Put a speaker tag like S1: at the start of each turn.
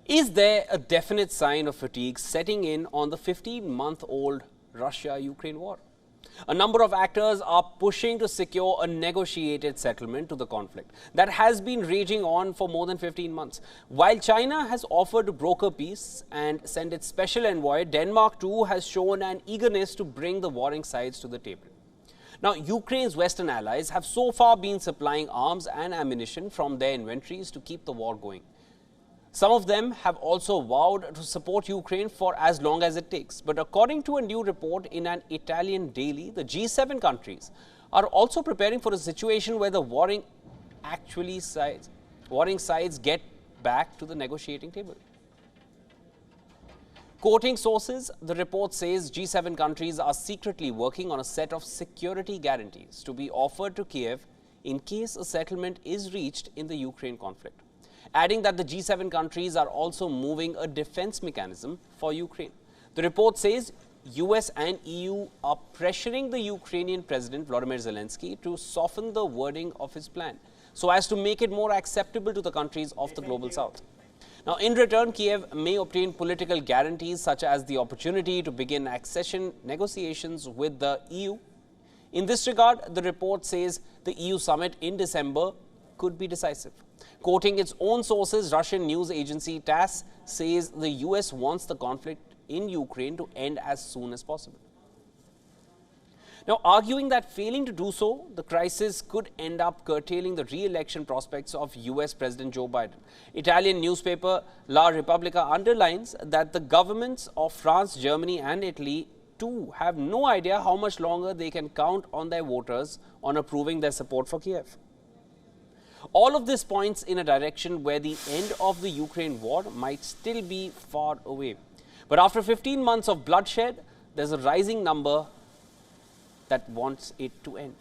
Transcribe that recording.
S1: Is there a definite sign of fatigue setting in on the 15-month-old Russia-Ukraine war? A number of actors are pushing to secure a negotiated settlement to the conflict that has been raging on for more than 15 months. While China has offered to broker peace and send its special envoy, Denmark too has shown an eagerness to bring the warring sides to the table. Now, Ukraine's Western allies have so far been supplying arms and ammunition from their inventories to keep the war going. Some of them have also vowed to support Ukraine for as long as it takes. But according to a new report in an Italian daily, the G7 countries are also preparing for a situation where the warring sides get back to the negotiating table. Quoting sources, the report says G7 countries are secretly working on a set of security guarantees to be offered to Kyiv in case a settlement is reached in the Ukraine conflict, adding that the G7 countries are also moving a defense mechanism for Ukraine. The report says US and EU are pressuring the Ukrainian President Volodymyr Zelensky to soften the wording of his plan so as to make it more acceptable to the countries of the global south. Now, in return, Kyiv may obtain political guarantees such as the opportunity to begin accession negotiations with the EU. In this regard, the report says the EU summit in December could be decisive. Quoting its own sources, Russian news agency TASS says the US wants the conflict in Ukraine to end as soon as possible. Now, arguing that failing to do so, the crisis could end up curtailing the re-election prospects of US President Joe Biden. Italian newspaper La Repubblica underlines that the governments of France, Germany and Italy too have no idea how much longer they can count on their voters on approving their support for Kyiv. All of this points in a direction where the end of the Ukraine war might still be far away. But after 15 months of bloodshed, there's a rising number that wants it to end.